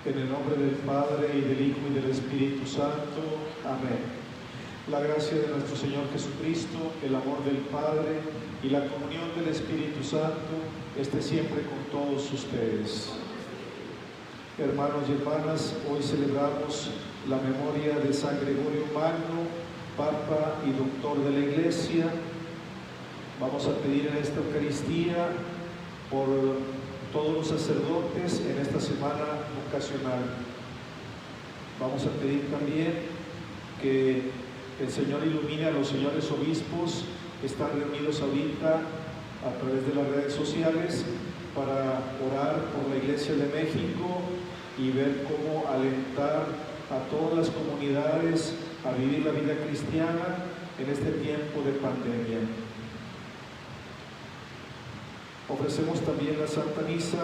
En el nombre del Padre, y del Hijo, y del Espíritu Santo. Amén. La gracia de nuestro Señor Jesucristo, el amor del Padre y la comunión del Espíritu Santo esté siempre con todos ustedes. Hermanos y hermanas, hoy celebramos la memoria de San Gregorio Magno, Papa y Doctor de la Iglesia. Vamos a pedir en esta Eucaristía por todos los sacerdotes en esta semana vocacional. Vamos a pedir también que el Señor ilumine a los señores obispos que están reunidos ahorita a través de las redes sociales para orar por la Iglesia de México y ver cómo alentar a todas las comunidades a vivir la vida cristiana en este tiempo de pandemia. Ofrecemos también la Santa Misa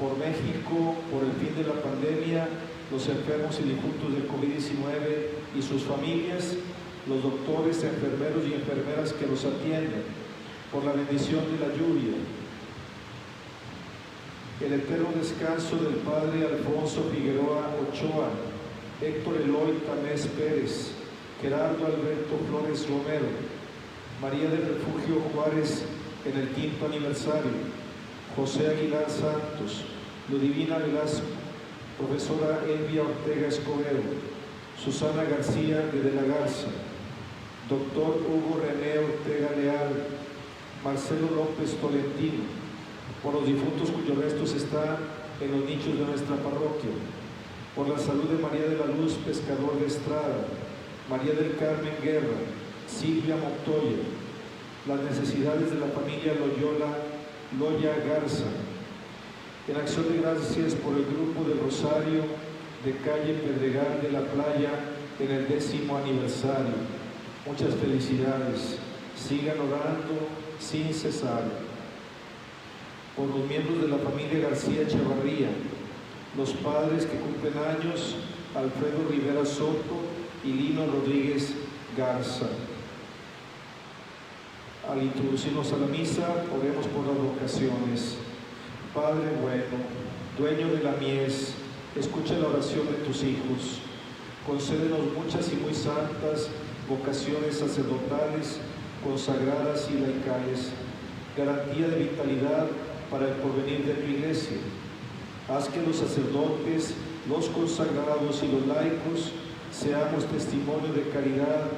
por México, por el fin de la pandemia, los enfermos y difuntos del COVID-19 y sus familias, los doctores, enfermeros y enfermeras que los atienden, por la bendición de la lluvia, el eterno descanso del Padre Alfonso Figueroa Ochoa, Héctor Eloy Tamés Pérez, Gerardo Alberto Flores Romero, María del Refugio Juárez en el 5º aniversario, José Aguilar Santos, Ludivina Velasco, profesora Elvia Ortega Escobedo, Susana García de la Garza, doctor Hugo René Ortega Leal, Marcelo López Tolentino, por los difuntos cuyos restos están en los nichos de nuestra parroquia, por la salud de María de la Luz Pescador de Estrada, María del Carmen Guerra, Silvia Montoya, las necesidades de la familia Loya Garza. En acción de gracias por el grupo del Rosario de calle Pedregal de la Playa en el 10º aniversario. Muchas felicidades. Sigan orando sin cesar. Por los miembros de la familia García Chavarría, los padres que cumplen años, Alfredo Rivera Soto y Lino Rodríguez Garza. Al introducirnos a la misa, oremos por las vocaciones. Padre bueno, dueño de la mies, escucha la oración de tus hijos. Concédenos muchas y muy santas vocaciones sacerdotales, consagradas y laicales, garantía de vitalidad para el porvenir de tu Iglesia. Haz que los sacerdotes, los consagrados y los laicos seamos testimonio de caridad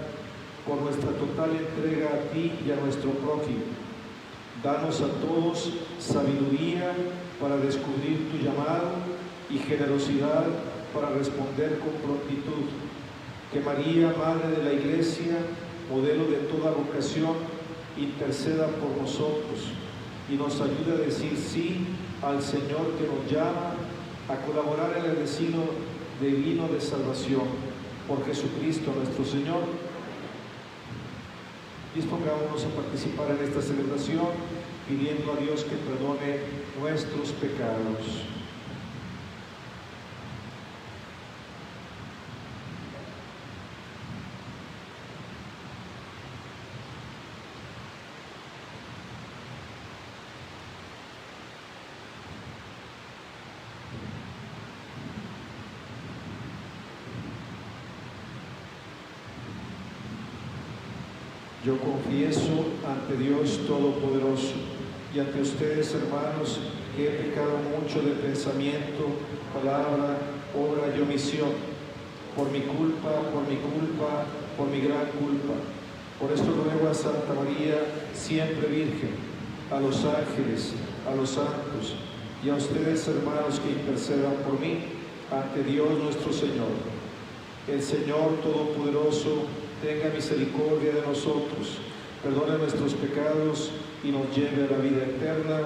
por nuestra total entrega a ti y a nuestro prójimo. Danos a todos sabiduría para descubrir tu llamado y generosidad para responder con prontitud. Que María, Madre de la Iglesia, modelo de toda vocación, interceda por nosotros y nos ayude a decir sí al Señor que nos llama a colaborar en el destino divino de salvación. Por Jesucristo nuestro Señor. Dispongámonos a participar en esta celebración, pidiendo a Dios que perdone nuestros pecados. Yo confieso ante Dios Todopoderoso y ante ustedes, hermanos, que he pecado mucho de pensamiento, palabra, obra y omisión, por mi culpa, por mi gran culpa. Por esto ruego a Santa María, siempre Virgen, a los ángeles, a los santos y a ustedes, hermanos, que intercedan por mí ante Dios nuestro Señor. El Señor Todopoderoso tenga misericordia de nosotros, perdone nuestros pecados y nos lleve a la vida eterna.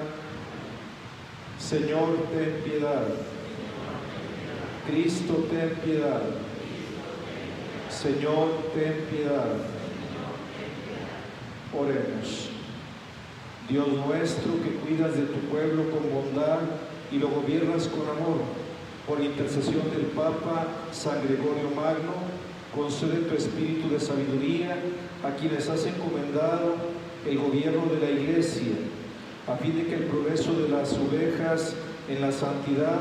Señor, ten piedad. Cristo, ten piedad. Señor, ten piedad. Oremos. Dios nuestro, que cuidas de tu pueblo con bondad y lo gobiernas con amor, por intercesión del Papa San Gregorio Magno, concede tu espíritu de sabiduría a quienes has encomendado el gobierno de la Iglesia, a fin de que el progreso de las ovejas en la santidad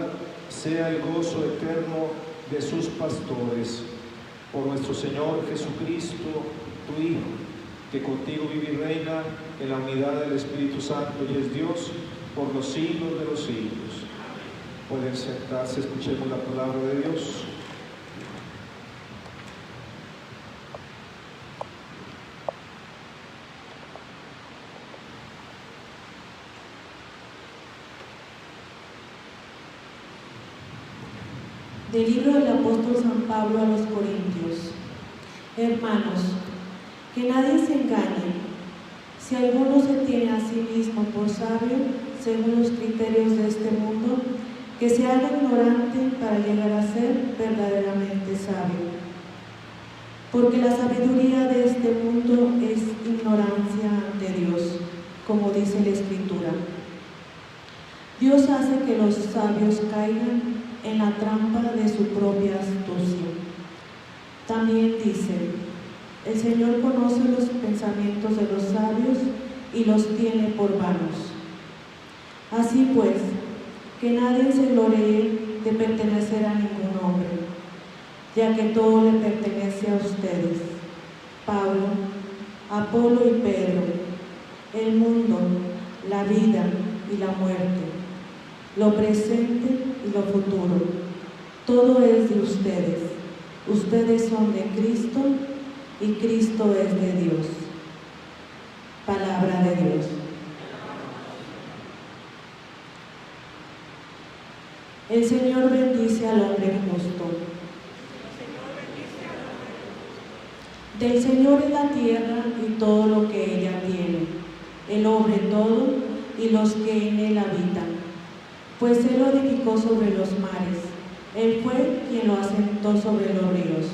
sea el gozo eterno de sus pastores. Por nuestro Señor Jesucristo, tu Hijo, que contigo vive y reina en la unidad del Espíritu Santo y es Dios por los siglos de los siglos. Pueden sentarse, escuchemos la palabra de Dios. Del libro del apóstol San Pablo a los Corintios. Hermanos, que nadie se engañe. Si alguno se tiene a sí mismo por sabio, según los criterios de este mundo, que se haga ignorante para llegar a ser verdaderamente sabio. Porque la sabiduría de este mundo es ignorancia ante Dios, como dice la Escritura. Dios hace que los sabios caigan en la trampa de su propia astucia. También dice: el Señor conoce los pensamientos de los sabios y los tiene por vanos. Así pues, que nadie se gloree de pertenecer a ningún hombre, ya que todo le pertenece a ustedes: Pablo, Apolo y Pedro, el mundo, la vida y la muerte, lo presente y lo futuro. Todo es de ustedes. Ustedes son de Cristo y Cristo es de Dios. Palabra de Dios. El Señor bendice al hombre justo. Del Señor es la tierra y todo lo que ella tiene, el hombre todo y los que en él habitan. Pues Él lo edificó sobre los mares, Él fue quien lo asentó sobre los ríos.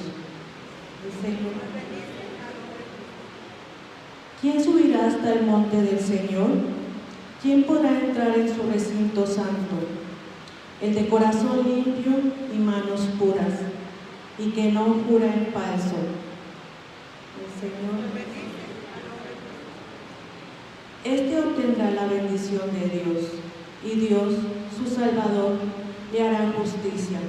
El Señor. ¿Quién subirá hasta el monte del Señor? ¿Quién podrá entrar en su recinto santo? El de corazón limpio y manos puras, y que no jura en falso. El Señor. Este obtendrá la bendición de Dios, y Dios, su Salvador, le hará justicia.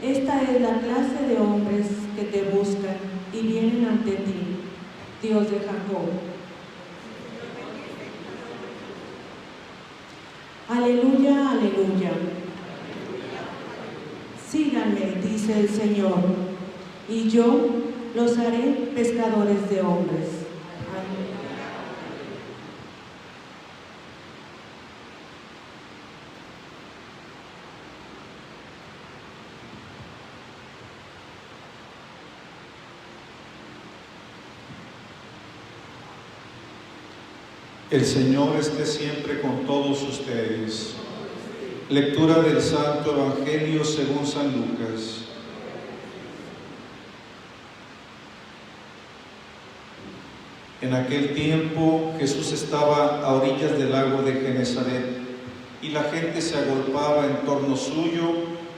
Esta es la clase de hombres que te buscan y vienen ante ti, Dios de Jacob. Aleluya, aleluya. Síganme, dice el Señor, y yo los haré pescadores de hombres. Amén. El Señor esté siempre con todos ustedes. Lectura del Santo Evangelio según San Lucas. En aquel tiempo Jesús estaba a orillas del lago de Genesaret y la gente se agolpaba en torno suyo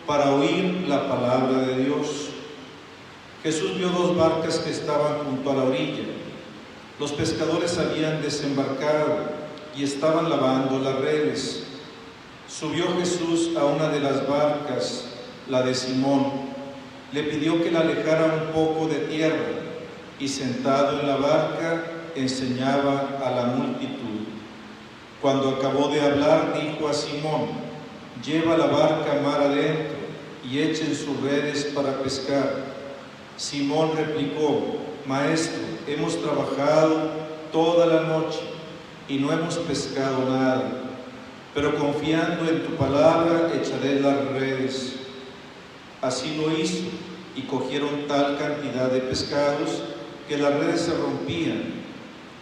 para oír la palabra de Dios. Jesús vio dos barcas que estaban junto a la orilla. Los pescadores habían desembarcado y estaban lavando las redes. Subió Jesús a una de las barcas, la de Simón. Le pidió que la alejara un poco de tierra y sentado en la barca enseñaba a la multitud. Cuando acabó de hablar, dijo a Simón: lleva la barca mar adentro y echen sus redes para pescar. Simón replicó: Maestro, hemos trabajado toda la noche y no hemos pescado nada, pero confiando en tu palabra echaré las redes. Así lo hizo, y cogieron tal cantidad de pescados que las redes se rompían.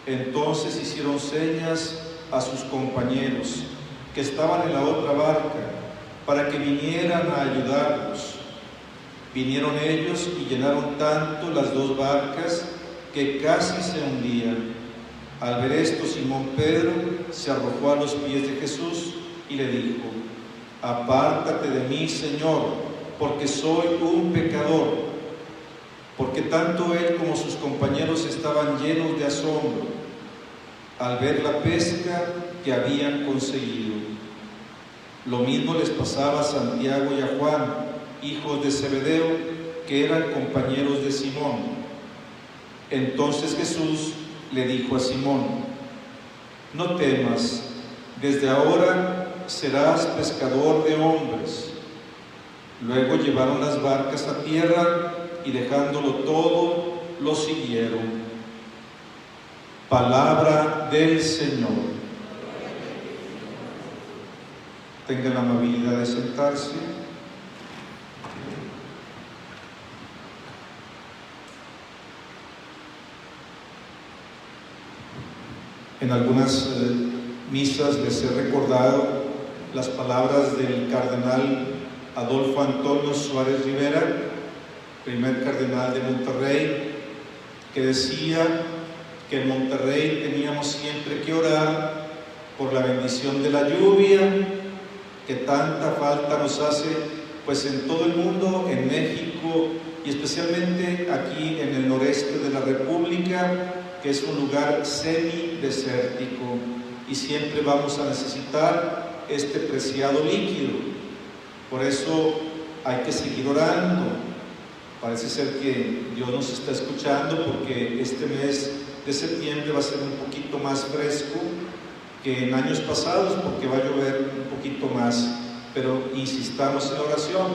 Entonces hicieron señas a sus compañeros que estaban en la otra barca para que vinieran a ayudarlos. Vinieron ellos y llenaron tanto las dos barcas que casi se hundían. Al ver esto, Simón Pedro se arrojó a los pies de Jesús y le dijo: apártate de mí, Señor, porque soy un pecador. Porque tanto él como sus compañeros estaban llenos de asombro al ver la pesca que habían conseguido. Lo mismo les pasaba a Santiago y a Juan, hijos de Zebedeo, que eran compañeros de Simón. Entonces Jesús le dijo a Simón: no temas, desde ahora serás pescador de hombres. Luego llevaron las barcas a tierra y dejándolo todo, lo siguieron. Palabra del Señor. Tengan la amabilidad de sentarse. En algunas misas les he recordado las palabras del cardenal Adolfo Antonio Suárez Rivera, primer cardenal de Monterrey, que decía que en Monterrey teníamos siempre que orar por la bendición de la lluvia, que tanta falta nos hace pues en todo el mundo, en México y especialmente aquí en el noreste de la República, que es un lugar semidesértico, y siempre vamos a necesitar este preciado líquido. Por eso hay que seguir orando. Parece ser que Dios nos está escuchando, porque este mes de septiembre va a ser un poquito más fresco que en años pasados, porque va a llover un poquito más, pero insistamos en la oración.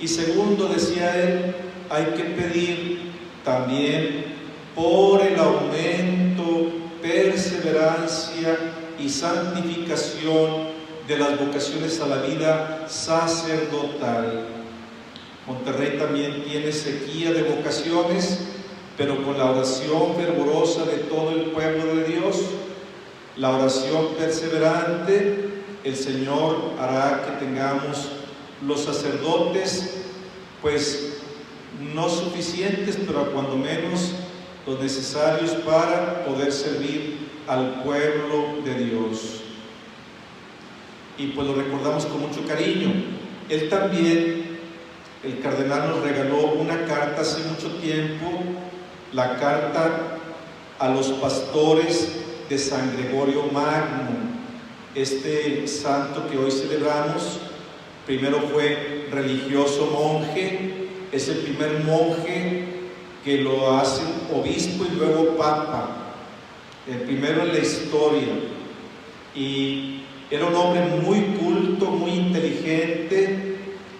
Y segundo, decía él, hay que pedir también por el aumento, perseverancia y santificación de las vocaciones a la vida sacerdotal. Monterrey también tiene sequía de vocaciones, pero con la oración fervorosa de todo el pueblo de Dios, la oración perseverante, el Señor hará que tengamos los sacerdotes, pues no suficientes, pero cuando menos los necesarios para poder servir al pueblo de Dios. Y pues lo recordamos con mucho cariño. Él también, el cardenal, nos regaló una carta hace mucho tiempo, la carta a los pastores de San Gregorio Magno. Este santo que hoy celebramos, primero fue religioso monje, es el primer monje que lo hace obispo y luego papa, el primero en la historia. Y era un hombre muy culto, muy inteligente,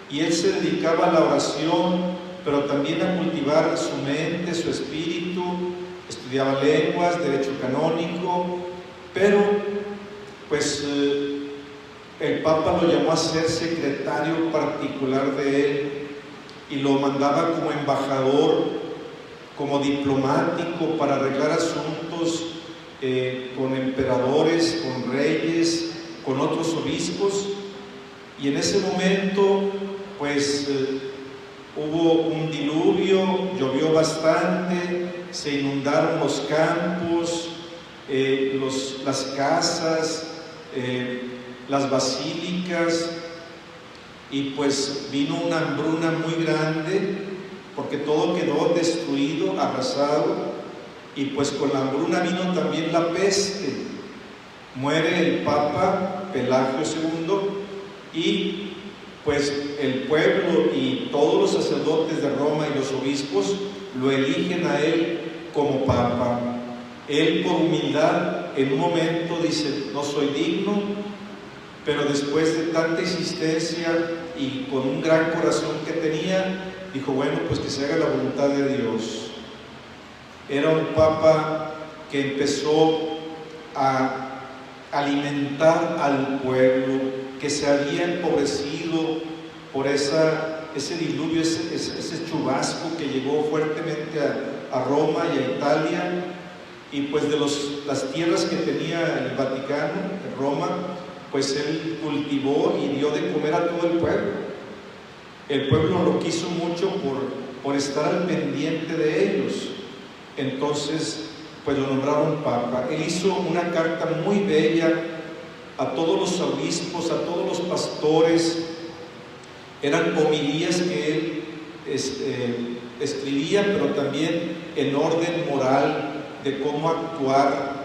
y él se dedicaba a la oración, pero también a cultivar su mente, su espíritu. Estudiaba lenguas, derecho canónico, pero pues el Papa lo llamó a ser secretario particular de él y lo mandaba como embajador, como diplomático, para arreglar asuntos con emperadores, con reyes, con otros obispos. Y en ese momento pues hubo un diluvio, llovió bastante, se inundaron los campos, las casas, las basílicas, y pues vino una hambruna muy grande, porque todo quedó destruido, arrasado, y pues con la hambruna vino también la peste. Muere el Papa Pelagio II, y pues el pueblo y todos los sacerdotes de Roma y los obispos lo eligen a él como Papa. Él, por humildad, en un momento dice: no soy digno, pero después de tanta insistencia y con un gran corazón que tenía, dijo: bueno, pues que se haga la voluntad de Dios. Era un Papa que empezó a alimentar al pueblo, que se había empobrecido por ese diluvio, ese chubasco que llegó fuertemente a Roma y a Italia. Y pues de las tierras que tenía el Vaticano, Roma, pues él cultivó y dio de comer a todo el pueblo. El pueblo lo quiso mucho por estar al pendiente de ellos. Entonces pues lo nombraron Papa. Él hizo una carta muy bella a todos los obispos, a todos los pastores. Eran homilías que él escribía, pero también en orden moral de cómo actuar,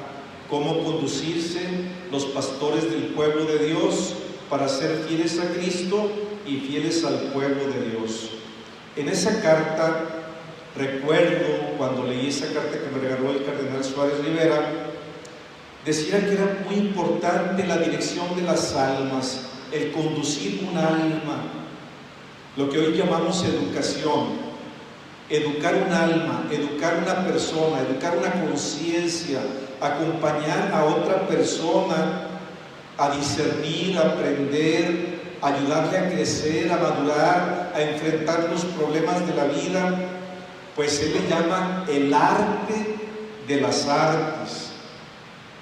cómo conducirse los pastores del pueblo de Dios, para ser fieles a Cristo y fieles al pueblo de Dios. En esa carta, recuerdo cuando leí esa carta que me regaló el cardenal Suárez Rivera, decía que era muy importante la dirección de las almas, el conducir un alma, lo que hoy llamamos educación. Educar un alma, educar una persona, educar una conciencia, acompañar a otra persona a discernir, a aprender, ayudarle a crecer, a madurar, a enfrentar los problemas de la vida, pues él le llama el arte de las artes.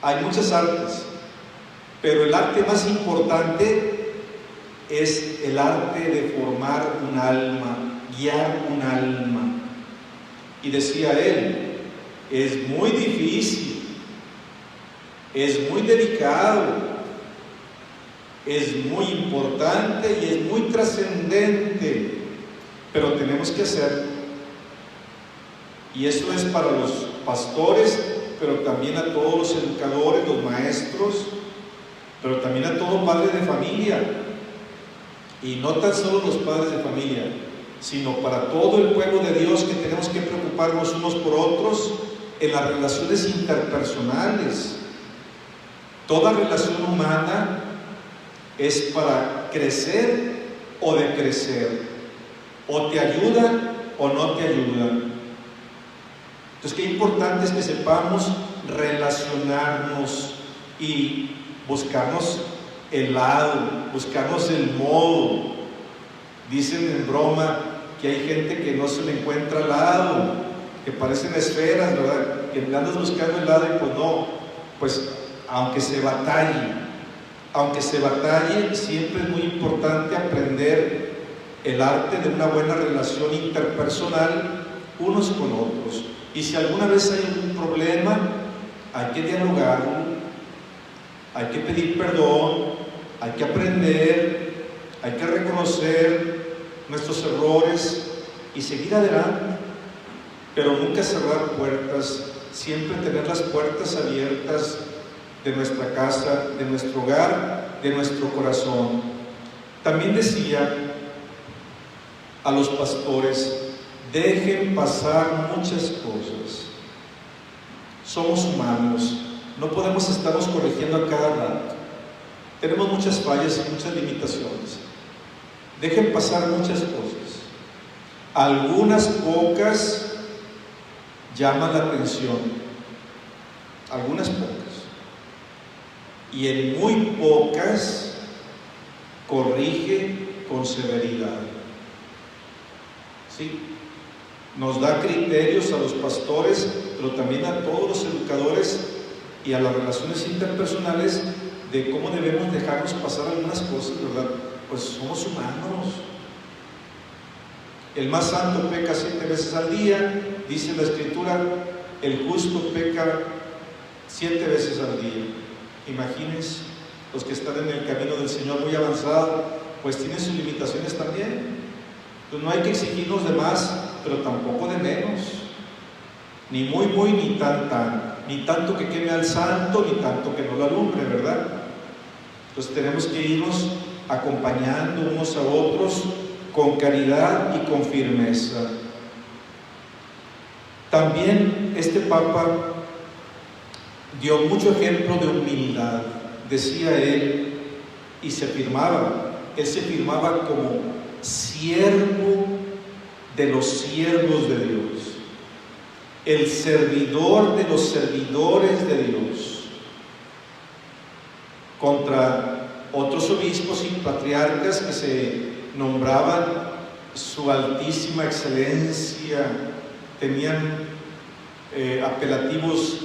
Hay muchas artes, pero el arte más importante es el arte de formar un alma, guiar un alma. Y decía él, es muy difícil, es muy delicado, es muy importante y es muy trascendente, pero tenemos que hacerlo. Y eso es para los pastores, pero también a todos los educadores, los maestros, pero también a todo padre de familia. Y no tan solo los padres de familia, sino para todo el pueblo de Dios, que tenemos que preocuparnos unos por otros en las relaciones interpersonales. Toda relación humana es para crecer o decrecer, o te ayuda o no te ayuda. Entonces, qué importante es que sepamos relacionarnos y buscarnos el lado, buscarnos el modo. Dicen en broma que hay gente que no se le encuentra lado, que parecen esferas, ¿verdad? Que le andas buscando el lado y pues no. Pues aunque se batalle, siempre es muy importante aprender el arte de una buena relación interpersonal unos con otros. Y si alguna vez hay algún problema, hay que dialogarlo, hay que pedir perdón, hay que aprender, hay que reconocer nuestros errores y seguir adelante, pero nunca cerrar puertas, siempre tener las puertas abiertas de nuestra casa, de nuestro hogar, de nuestro corazón. También decía a los pastores, dejen pasar muchas cosas. Somos humanos, no podemos estarnos corrigiendo a cada rato. Tenemos muchas fallas y muchas limitaciones. Dejen pasar muchas cosas. Algunas pocas llaman la atención, algunas pocas. Y en muy pocas corrige con severidad. ¿Sí? Nos da criterios a los pastores, pero también a todos los educadores y a las relaciones interpersonales de cómo debemos dejarnos pasar algunas cosas, ¿verdad? Pues somos humanos. El más santo peca 7 veces al día, dice la Escritura, el justo peca 7 veces al día. Imagínense, los que están en el camino del Señor muy avanzado, pues tienen sus limitaciones también. Entonces no hay que exigirnos de más, pero tampoco de menos. Ni muy, ni tan. Ni tanto que queme al santo, ni tanto que no lo alumbre, ¿verdad? Entonces tenemos que irnos acompañando unos a otros con caridad y con firmeza. También este Papa dio mucho ejemplo de humildad. Decía él, y se firmaba, él se firmaba como siervo de los siervos de Dios, el servidor de los servidores de Dios, contra otros obispos y patriarcas que se nombraban su altísima excelencia, tenían apelativos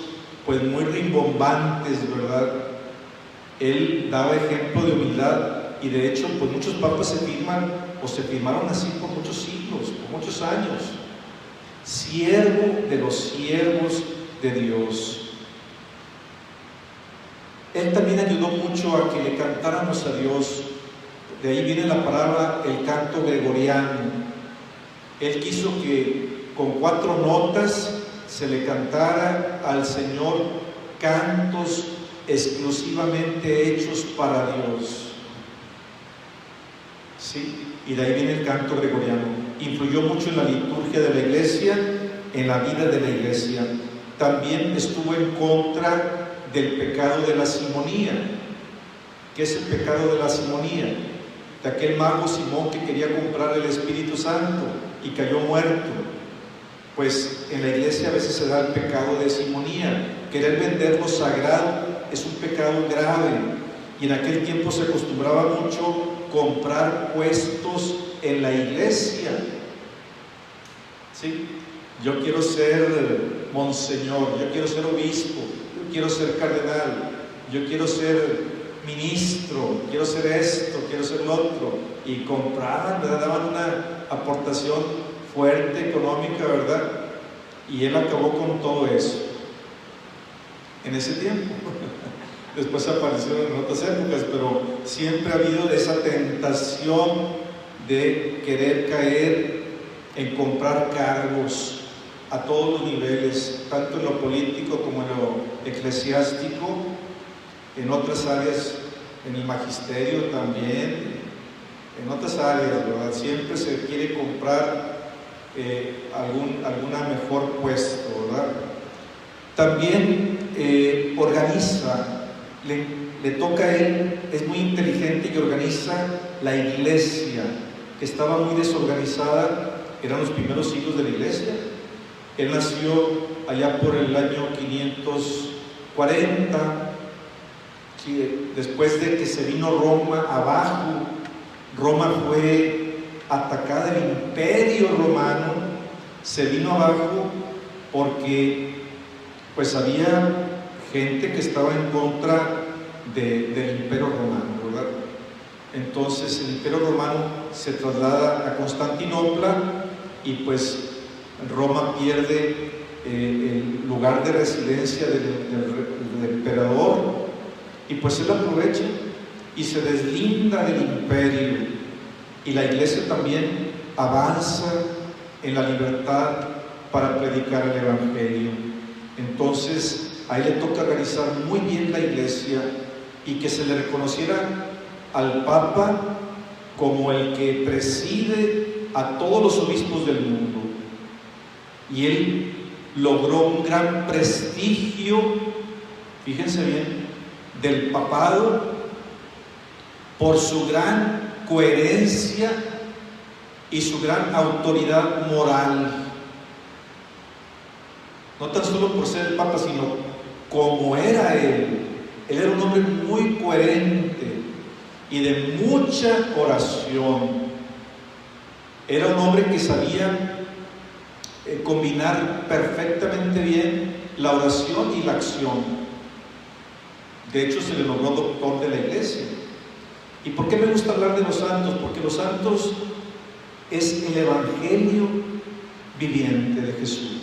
pues muy rimbombantes, ¿verdad? Él daba ejemplo de humildad y de hecho pues muchos papas se firman o se firmaron así por muchos siglos, por muchos años. Siervo de los siervos de Dios. Él también ayudó mucho a que le cantáramos a Dios. De ahí viene la palabra el canto gregoriano. Él quiso que con 4 notas se le cantara al Señor cantos exclusivamente hechos para Dios. ¿sí? Y de ahí viene el canto gregoriano. Influyó mucho en la liturgia de la iglesia, en la vida de la iglesia. También estuvo en contra del pecado de la simonía. ¿Qué es el pecado de la simonía? De aquel mago Simón que quería comprar el Espíritu Santo y cayó muerto. Pues en la iglesia a veces se da el pecado de simonía. Querer vender lo sagrado es un pecado grave, y en aquel tiempo se acostumbraba mucho comprar puestos en la iglesia. ¿Sí? Yo quiero ser monseñor, yo quiero ser obispo, yo quiero ser cardenal, yo quiero ser ministro, quiero ser esto, quiero ser lo otro, y compraban, ¿verdad? Daban una aportación fuerte económica, ¿verdad? Y él acabó con todo eso en ese tiempo. Después aparecieron en otras épocas, pero siempre ha habido esa tentación de querer caer en comprar cargos a todos los niveles, tanto en lo político como en lo eclesiástico, en otras áreas, en el magisterio también, en otras áreas, ¿verdad? Siempre se quiere comprar alguna mejor puesto, ¿verdad? También organiza, le toca a él, es muy inteligente y organiza la iglesia, que estaba muy desorganizada. Eran los primeros siglos de la iglesia. Él nació allá por el año 540, ¿sí? Después de que se vino Roma abajo. Roma fue atacada, el imperio romano se vino abajo porque pues había gente que estaba en contra del imperio romano, ¿verdad? Entonces el imperio romano se traslada a Constantinopla y pues Roma pierde el lugar de residencia del emperador, y pues él aprovecha y se deslinda del imperio, y la iglesia también avanza en la libertad para predicar el evangelio. Entonces a él le toca organizar muy bien la iglesia y que se le reconociera al Papa como el que preside a todos los obispos del mundo. Y él logró un gran prestigio, fíjense bien, del papado por su gran coherencia y su gran autoridad moral. No tan solo por ser el Papa, sino como era él. Él era un hombre muy coherente y de mucha oración. Era un hombre que sabía combinar perfectamente bien la oración y la acción. De hecho, se le nombró doctor de la iglesia. ¿Y por qué me gusta hablar de los santos? Porque los santos es el evangelio viviente de Jesús.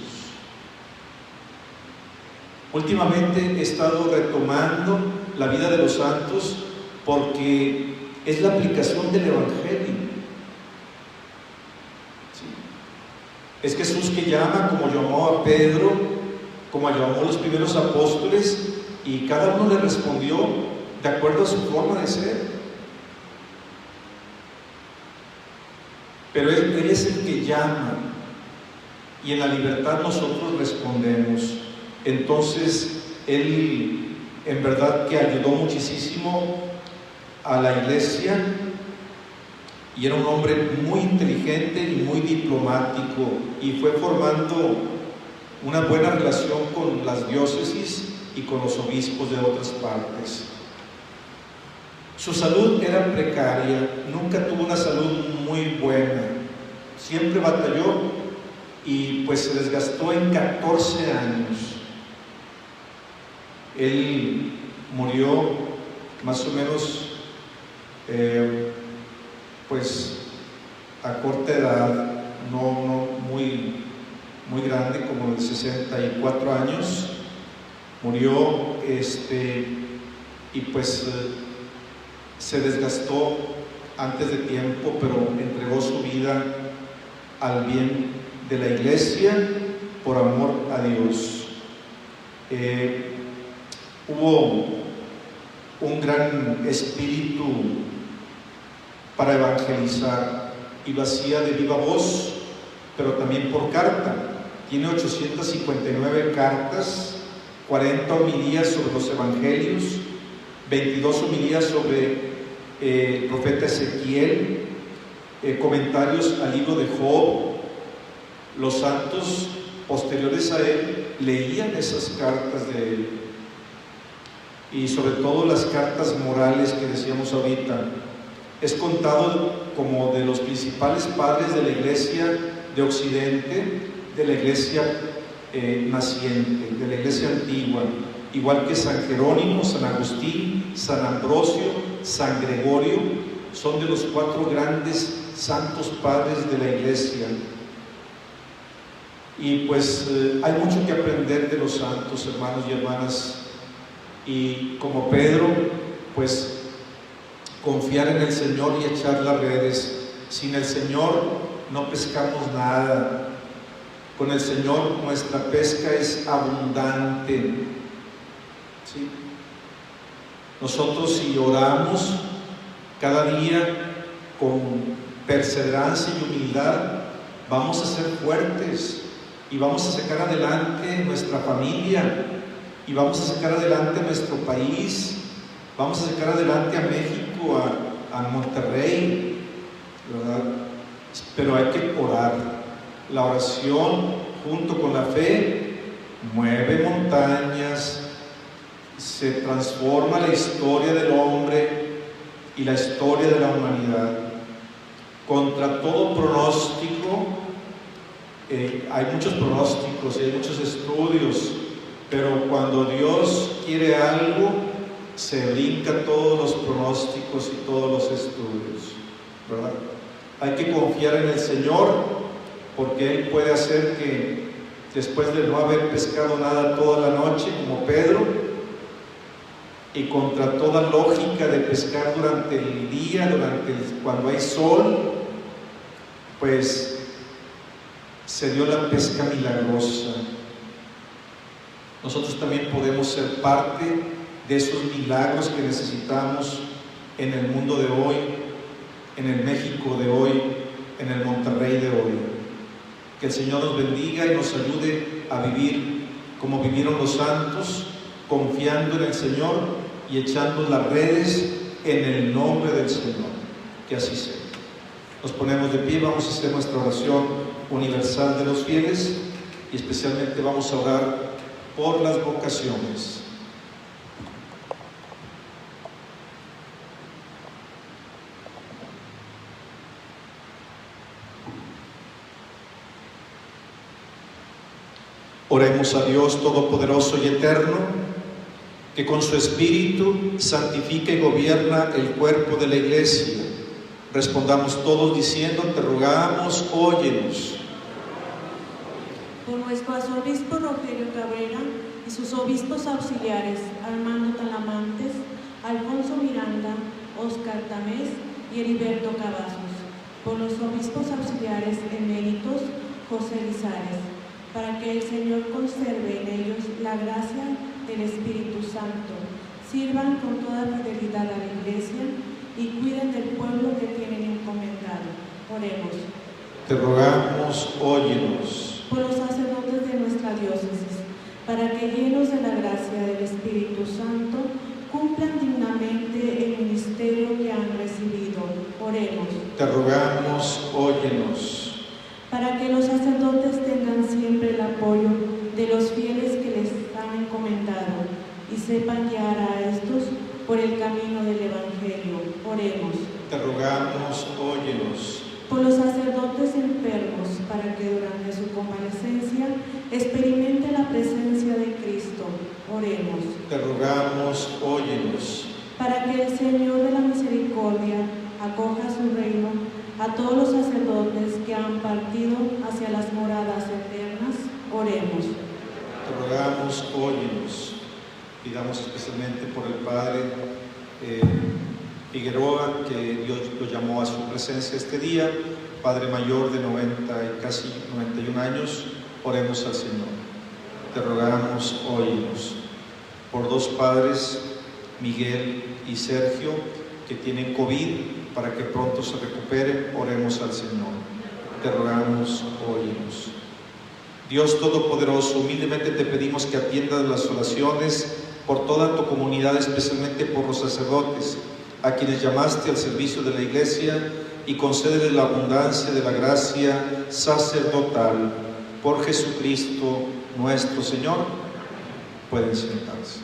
Últimamente he estado retomando la vida de los santos porque es la aplicación del evangelio. ¿Sí? Es Jesús que llama, como llamó a Pedro, como llamó a los primeros apóstoles, y cada uno le respondió de acuerdo a su forma de ser. Pero Él es el que llama, y en la libertad nosotros respondemos. Entonces Él en verdad que ayudó muchísimo a la iglesia, y era un hombre muy inteligente y muy diplomático, y fue formando una buena relación con las diócesis y con los obispos de otras partes. Su salud era precaria, nunca tuvo una salud muy buena, siempre batalló y pues se desgastó en 14 años. Él murió más o menos pues a corta edad, no muy grande, como de 64 años. Murió y pues se desgastó antes de tiempo, pero entregó su vida al bien de la iglesia por amor a Dios. Hubo un gran espíritu para evangelizar, y lo hacía de viva voz, pero también por carta. Tiene 859 cartas, 40 homilías sobre los evangelios, 22 homilías sobre el profeta Ezequiel, comentarios al libro de Job. Los santos posteriores a él leían esas cartas de él, y sobre todo las cartas morales que decíamos ahorita. Es contado como de los principales padres de la iglesia de Occidente, de la iglesia naciente, de la iglesia antigua, igual que San Jerónimo, San Agustín, San Ambrosio, San Gregorio. Son de los 4 grandes santos padres de la iglesia. Y pues hay mucho que aprender de los santos, hermanos y hermanas, y como Pedro, pues confiar en el Señor y echar las redes. Sin el Señor no pescamos nada. Con el Señor nuestra pesca es abundante, ¿sí? Nosotros, si oramos cada día con perseverancia y humildad, vamos a ser fuertes y vamos a sacar adelante nuestra familia, y vamos a sacar adelante nuestro país, vamos a sacar adelante a México, a Monterrey, ¿verdad? Pero hay que orar. La oración junto con la fe mueve montañas, se transforma la historia del hombre y la historia de la humanidad. Contra todo pronóstico, hay muchos pronósticos y hay muchos estudios, pero cuando Dios quiere algo, se brinca todos los pronósticos y todos los estudios, ¿verdad? Hay que confiar en el Señor, porque Él puede hacer que después de no haber pescado nada toda la noche, como Pedro, y contra toda lógica de pescar durante el día, cuando hay sol, pues se dio la pesca milagrosa. Nosotros también podemos ser parte de esos milagros que necesitamos en el mundo de hoy, en el México de hoy, en el Monterrey de hoy. Que el Señor nos bendiga y nos ayude a vivir como vivieron los santos, confiando en el Señor y echando las redes en el nombre del Señor. Que así sea. Nos ponemos de pie, vamos a hacer nuestra oración universal de los fieles, y especialmente vamos a orar por las vocaciones. Oremos a Dios Todopoderoso y Eterno, que con su Espíritu santifica y gobierna el cuerpo de la Iglesia. Respondamos todos diciendo: te rogamos, óyenos. Por nuestro arzobispo Rogelio Cabrera y sus obispos auxiliares, Armando Talamantes, Alfonso Miranda, Óscar Tamés y Heriberto Cavazos. Por los obispos auxiliares eméritos, José Lizares, para que el Señor conserve en ellos la gracia del Espíritu Santo, sirvan con toda fidelidad a la Iglesia y cuiden del pueblo que tienen encomendado. Oremos. Te rogamos, óyenos. Por los sacerdotes de nuestra diócesis, para que llenos de la gracia del Espíritu Santo, cumplan dignamente el ministerio que han recibido. Oremos. Te rogamos, óyenos. Para que los sacerdotes tengan siempre el apoyo de los fieles que les han encomendado y sepan guiar a estos por el camino del Evangelio. Oremos. Te rogamos, óyenos. Por los sacerdotes enfermos, para que durante su convalecencia experimente la presencia de Cristo. Oremos. Te rogamos, óyenos. Para que el Señor de la misericordia acoja a su reino a todos los sacerdotes que han partido hacia las moradas eternas. Oremos. Te rogamos, óyenos. Pidamos especialmente por el Padre Figueroa, que Dios lo llamó a su presencia este día, Padre mayor de 90 y casi 91 años. Oremos al Señor. Te rogamos, óyenos. Por 2 padres, Miguel y Sergio, que tienen COVID, para que pronto se recuperen, oremos al Señor. Te rogamos, óyenos. Dios Todopoderoso, humildemente te pedimos que atiendas las oraciones por toda tu comunidad, especialmente por los sacerdotes, a quienes llamaste al servicio de la Iglesia, y concédeles la abundancia de la gracia sacerdotal por Jesucristo nuestro Señor. Pueden sentarse.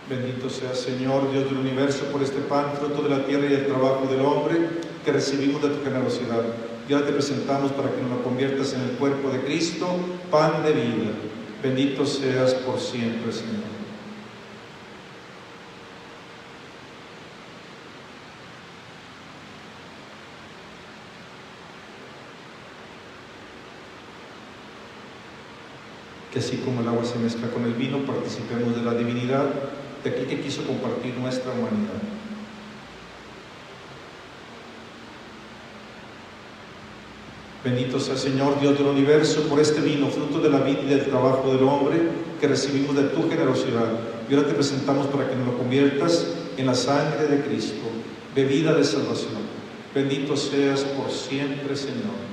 Bendito sea, Señor, Dios del universo, por este pan, fruto de la tierra y del trabajo del hombre, que recibimos de tu generosidad. Y ahora te presentamos para que nos lo conviertas en el cuerpo de Cristo, pan de vida. Bendito seas por siempre, Señor. Que así como el agua se mezcla con el vino, participemos de la divinidad de aquel que quiso compartir nuestra humanidad. Bendito sea, Señor, Dios del universo, por este vino, fruto de la vida y del trabajo del hombre, que recibimos de tu generosidad. Y ahora te presentamos para que nos lo conviertas en la sangre de Cristo, bebida de salvación. Bendito seas por siempre, Señor.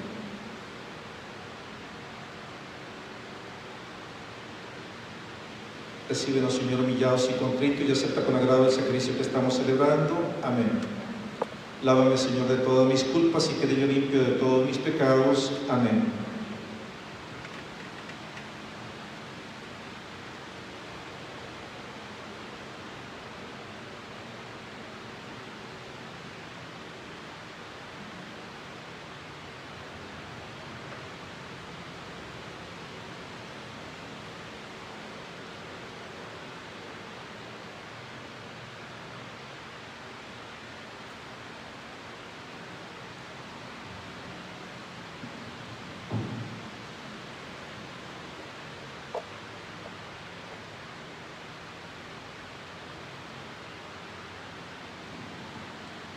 Recíbenos, Señor, humillados y contritos, y acepta con agrado el sacrificio que estamos celebrando. Amén. Lávame, Señor, de todas mis culpas y quede yo limpio de todos mis pecados. Amén.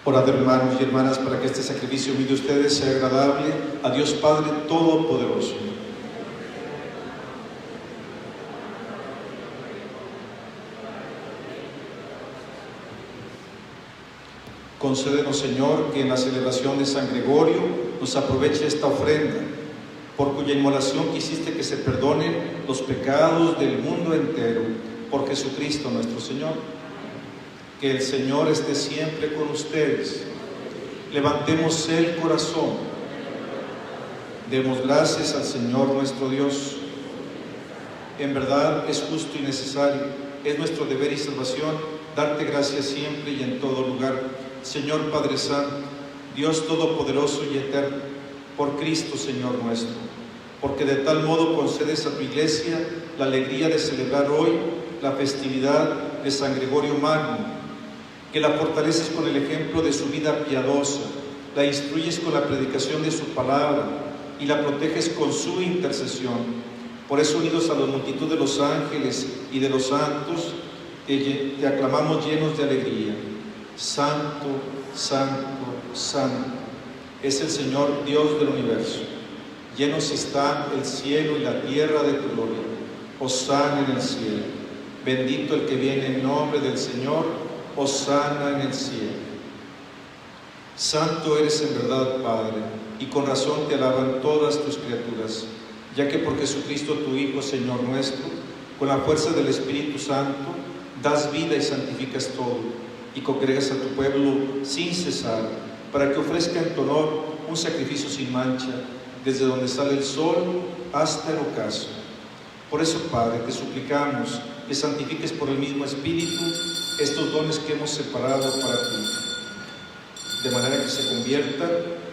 Orad, hermanos y hermanas, para que este sacrificio mío de ustedes sea agradable a Dios Padre Todopoderoso. Concédenos, Señor, que en la celebración de San Gregorio nos aproveche esta ofrenda, por cuya inmolación quisiste que se perdonen los pecados del mundo entero, por Jesucristo nuestro Señor. Que el Señor esté siempre con ustedes. Levantemos el corazón. Demos gracias al Señor nuestro Dios. En verdad es justo y necesario, es nuestro deber y salvación, darte gracias siempre y en todo lugar. Señor Padre Santo, Dios Todopoderoso y Eterno, por Cristo Señor nuestro, porque de tal modo concedes a tu Iglesia la alegría de celebrar hoy la festividad de San Gregorio Magno, que la fortaleces con el ejemplo de su vida piadosa, la instruyes con la predicación de su palabra y la proteges con su intercesión. Por eso, unidos a la multitud de los ángeles y de los santos, te aclamamos llenos de alegría. Santo, santo, santo es el Señor Dios del universo. Llenos están el cielo y la tierra de tu gloria. Hosana en el cielo. Bendito el que viene en nombre del Señor. Hosana en el cielo. Santo eres en verdad, Padre, y con razón te alaban todas tus criaturas, ya que por Jesucristo tu Hijo, Señor nuestro, con la fuerza del Espíritu Santo, das vida y santificas todo, y congregas a tu pueblo sin cesar, para que ofrezca en tu honor un sacrificio sin mancha desde donde sale el sol hasta el ocaso. Por eso, Padre, te suplicamos que santifiques por el mismo Espíritu estos dones que hemos separado para ti, de manera que se conviertan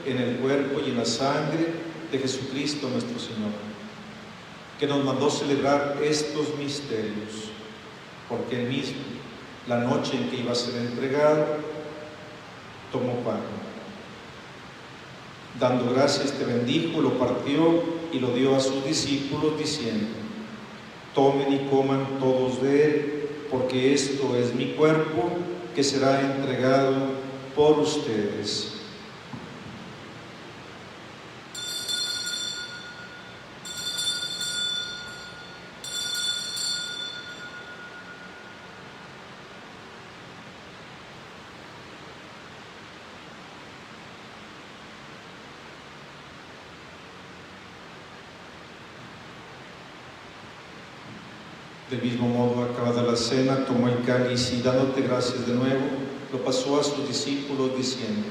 en el cuerpo y en la sangre de Jesucristo nuestro Señor, que nos mandó celebrar estos misterios, porque Él mismo, la noche en que iba a ser entregado, tomó pan. Dando gracias te bendijo, lo partió y lo dio a sus discípulos diciendo: tomen y coman todos de él, porque esto es mi cuerpo que será entregado por ustedes. Del mismo modo, acabada la cena, tomó el cáliz y dándote gracias de nuevo, lo pasó a sus discípulos diciendo: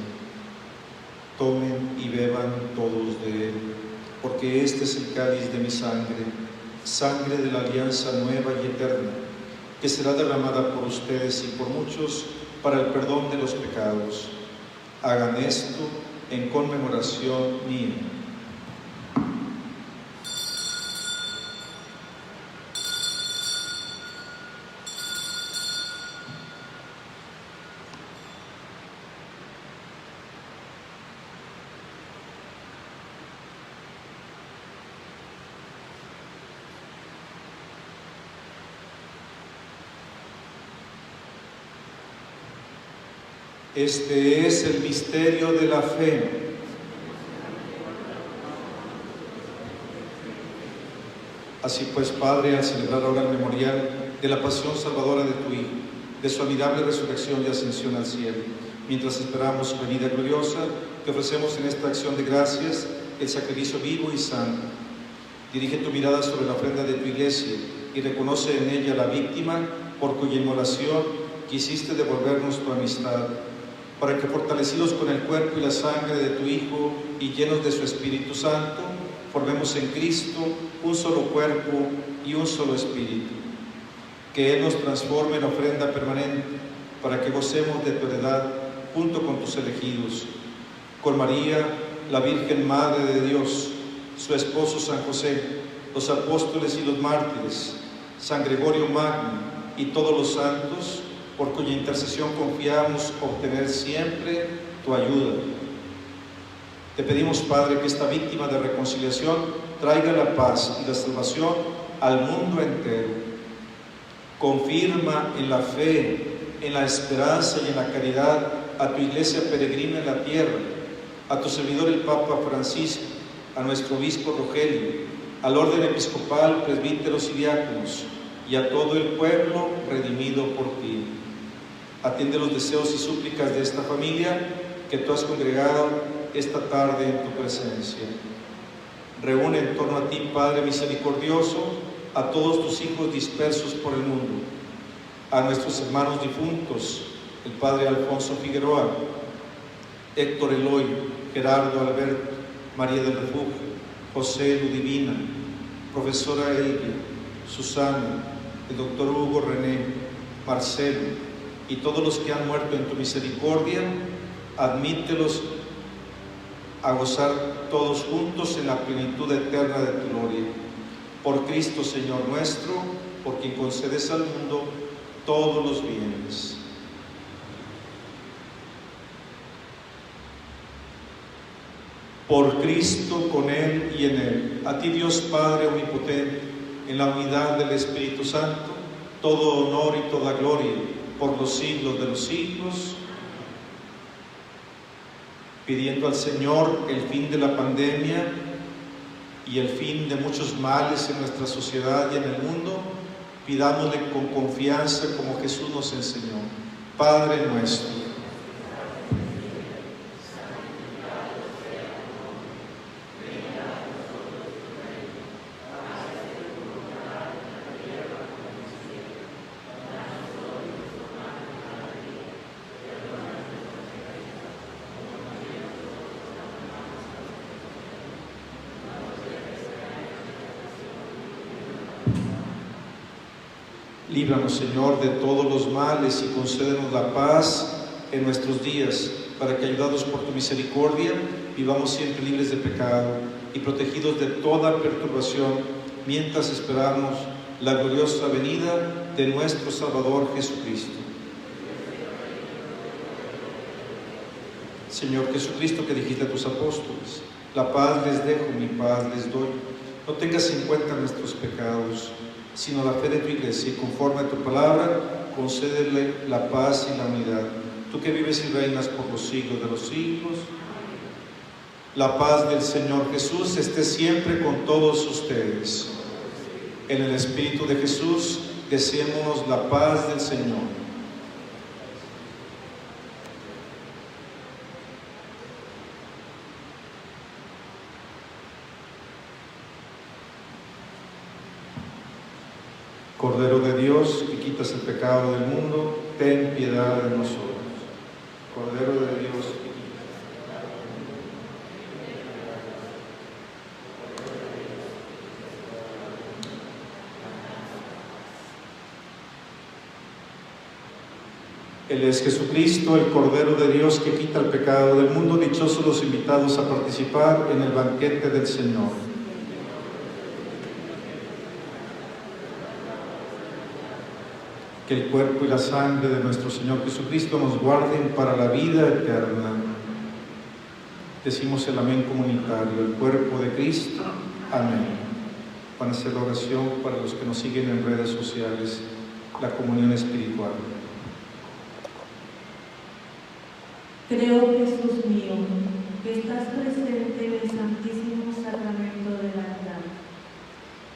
tomen y beban todos de él, porque este es el cáliz de mi sangre, sangre de la alianza nueva y eterna, que será derramada por ustedes y por muchos para el perdón de los pecados. Hagan esto en conmemoración mía. Este es el misterio de la fe. Así pues, Padre, al celebrar ahora el memorial de la pasión salvadora de tu Hijo, de su admirable resurrección y ascensión al cielo, mientras esperamos su venida gloriosa, te ofrecemos en esta acción de gracias el sacrificio vivo y santo. Dirige tu mirada sobre la ofrenda de tu Iglesia y reconoce en ella la víctima por cuya inmolación quisiste devolvernos tu amistad, para que, fortalecidos con el cuerpo y la sangre de tu Hijo y llenos de su Espíritu Santo, formemos en Cristo un solo cuerpo y un solo espíritu. Que Él nos transforme en ofrenda permanente, para que gocemos de tu heredad junto con tus elegidos, con María, la Virgen Madre de Dios, su esposo San José, los apóstoles y los mártires, San Gregorio Magno y todos los santos, por cuya intercesión confiamos obtener siempre tu ayuda. Te pedimos, Padre, que esta víctima de reconciliación traiga la paz y la salvación al mundo entero. Confirma en la fe, en la esperanza y en la caridad a tu Iglesia peregrina en la tierra, a tu servidor el Papa Francisco, a nuestro obispo Rogelio, al orden episcopal, presbíteros y diáconos, y a todo el pueblo redimido por ti. Atiende los deseos y súplicas de esta familia que tú has congregado esta tarde en tu presencia. Reúne en torno a ti, Padre misericordioso, a todos tus hijos dispersos por el mundo, a nuestros hermanos difuntos, el Padre Alfonso Figueroa, Héctor Eloy, Gerardo Alberto, María del Refugio, José Ludivina, profesora Elvia, Susana, el doctor Hugo René, Marcelo, y todos los que han muerto en tu misericordia, admítelos a gozar todos juntos en la plenitud eterna de tu gloria. Por Cristo Señor nuestro, por quien concedes al mundo todos los bienes. Por Cristo, con Él y en Él, a ti Dios Padre omnipotente, en la unidad del Espíritu Santo, todo honor y toda gloria por los siglos de los siglos. Pidiendo al Señor el fin de la pandemia y el fin de muchos males en nuestra sociedad y en el mundo, pidámosle con confianza como Jesús nos enseñó. Padre nuestro, Líbranos, Señor, de todos los males y concédenos la paz en nuestros días, para que, ayudados por tu misericordia, vivamos siempre libres de pecado y protegidos de toda perturbación, mientras esperamos la gloriosa venida de nuestro Salvador Jesucristo. Señor Jesucristo, que dijiste a tus apóstoles: la paz les dejo, mi paz les doy. No tengas en cuenta nuestros pecados, sino la fe de tu iglesia, y conforme a tu palabra, concédele la paz y la unidad. Tú que vives y reinas por los siglos de los siglos. La paz del Señor Jesús esté siempre con todos ustedes. En el Espíritu de Jesús, deseémonos la paz del Señor. Cordero de Dios, que quitas el pecado del mundo, ten piedad de nosotros. Cordero de Dios, que quitas el pecado del mundo, ten piedad de nosotros. Él es Jesucristo, el Cordero de Dios, que quita el pecado del mundo. Dichosos los invitados a participar en el banquete del Señor. Que el cuerpo y la sangre de nuestro Señor Jesucristo nos guarden para la vida eterna. Decimos el amén comunitario: el cuerpo de Cristo. Amén. Van a hacer la oración para los que nos siguen en redes sociales, la comunión espiritual. Creo, Jesús mío, que estás presente en el santísimo sacramento del altar.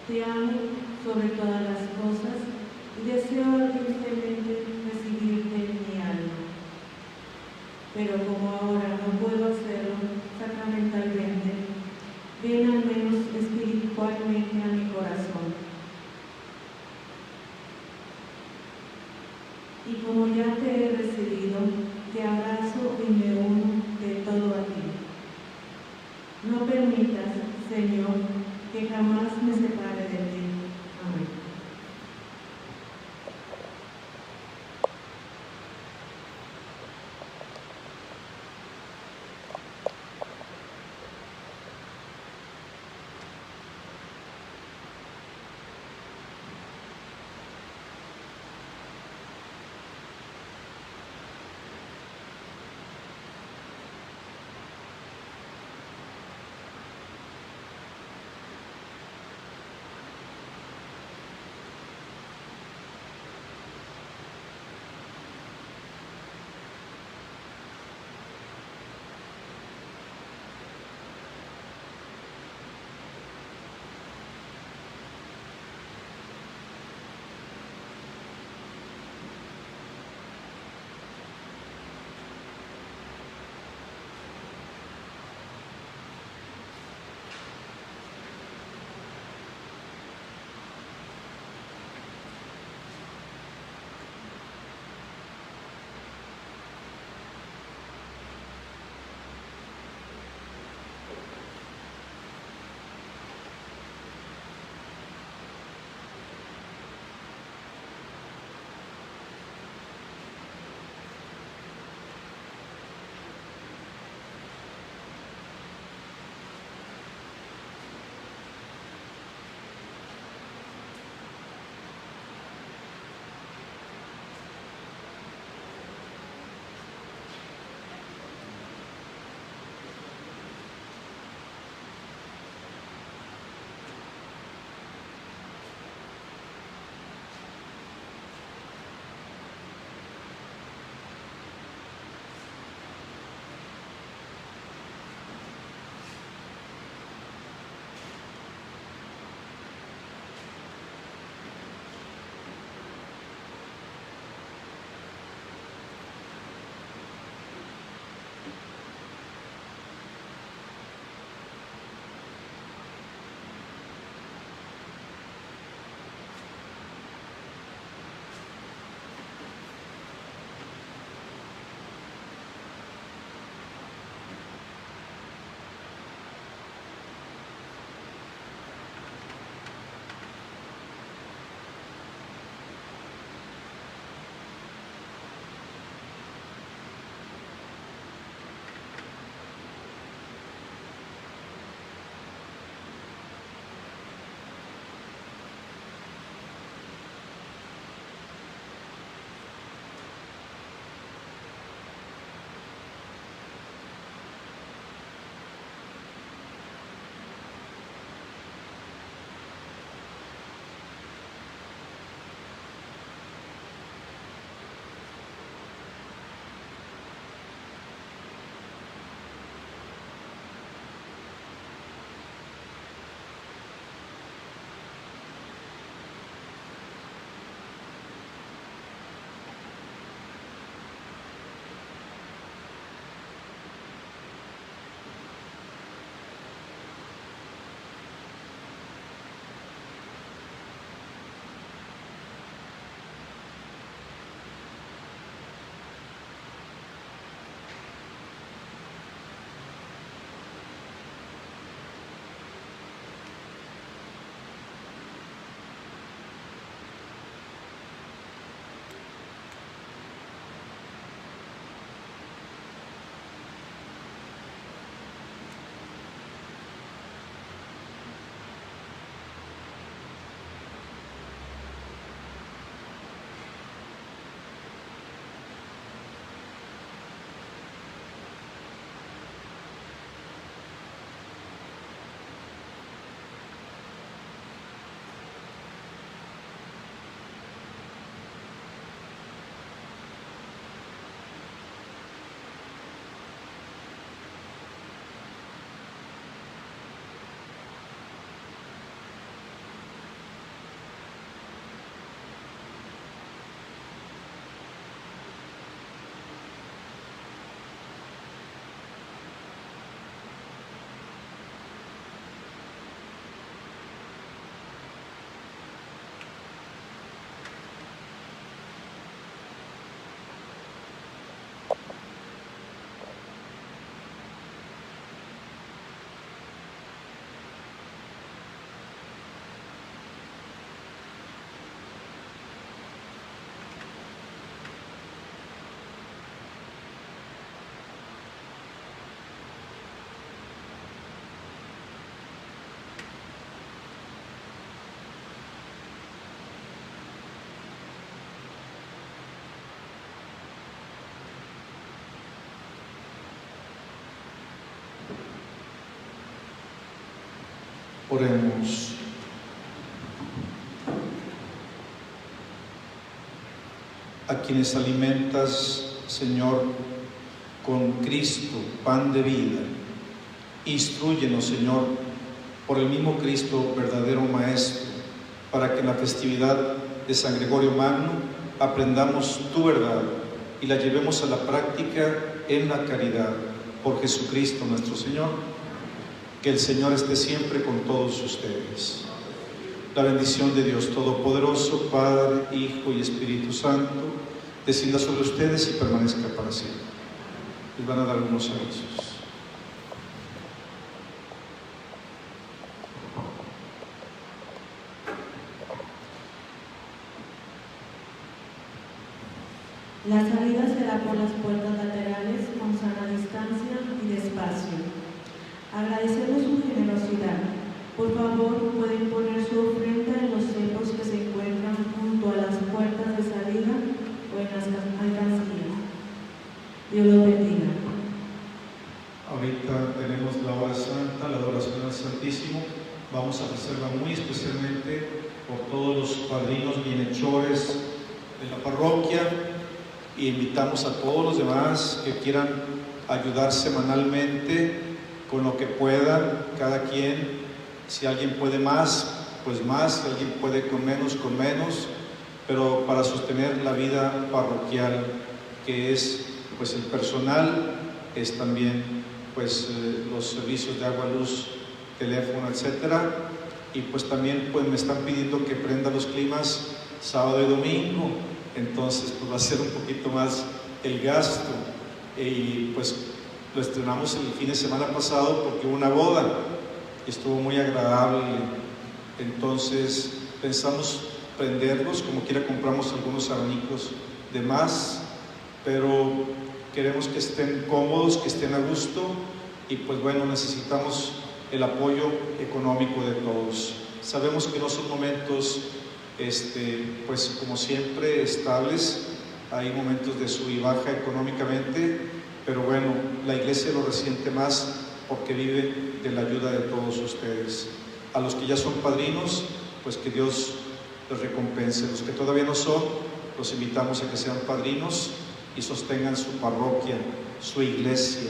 Te amo sobre todas las cosas y deseo ardientemente recibirte en mi alma. Pero como ahora no puedo hacerlo sacramentalmente, ven al menos espiritualmente a mi corazón. Y como ya te he recibido, te abrazo y me uno de todo a ti. No permitas, Señor, que jamás me separe de ti. Amén. Oremos. A quienes alimentas, Señor, con Cristo, pan de vida, instrúyenos, Señor, por el mismo Cristo, verdadero Maestro, para que en la festividad de San Gregorio Magno aprendamos tu verdad y la llevemos a la práctica en la caridad. Por Jesucristo nuestro Señor. Que el Señor esté siempre con todos ustedes. La bendición de Dios Todopoderoso, Padre, Hijo y Espíritu Santo, descienda sobre ustedes y permanezca para siempre. Les van a dar unos avisos. La salida será por las puertas laterales con sana distancia y despacio. Agradecemos su generosidad. Por favor, pueden poner su ofrenda en los cepos que se encuentran junto a las puertas de salida o en las alcancías. Dios los bendiga. Ahorita tenemos la hora santa, la adoración al Santísimo. Vamos a hacerla muy especialmente por todos los padrinos bienhechores de la parroquia. Y invitamos a todos los demás que quieran ayudar semanalmente con lo que puedan, cada quien. Si alguien puede más, pues más; si alguien puede con menos, pero para sostener la vida parroquial, que es pues el personal, es también pues los servicios de agua, luz, teléfono, etcétera. Y pues también pues me están pidiendo que prenda los climas sábado y domingo. Entonces pues va a ser un poquito más el gasto, y pues lo estrenamos el fin de semana pasado porque hubo una boda, estuvo muy agradable. Entonces pensamos prenderlos, como quiera compramos algunos abanicos de más, pero queremos que estén cómodos, que estén a gusto, y pues bueno, necesitamos el apoyo económico de todos. Sabemos que no son momentos pues como siempre estables, hay momentos de sub y baja económicamente, pero bueno, la iglesia lo resiente más porque vive de la ayuda de todos ustedes. A los que ya son padrinos, pues que Dios los recompense. Los que todavía no son, los invitamos a que sean padrinos y sostengan su parroquia, su iglesia,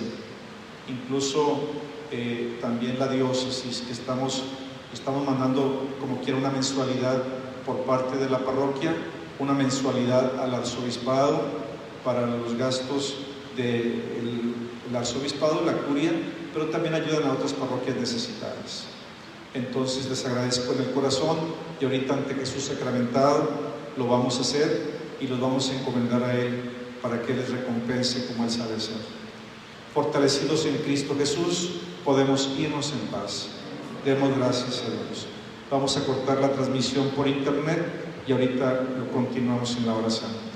incluso también la diócesis, que estamos mandando como quiera una mensualidad por parte de la parroquia, una mensualidad al arzobispado para los gastos del arzobispado, la curia, pero también ayudan a otras parroquias necesitadas. Entonces les agradezco en el corazón, y ahorita ante Jesús sacramentado lo vamos a hacer y los vamos a encomendar a Él para que les recompense como Él sabe hacer. Fortalecidos en Cristo Jesús, podemos irnos en paz. Demos gracias a Dios. Vamos a cortar la transmisión por internet y ahorita lo continuamos en la hora santa.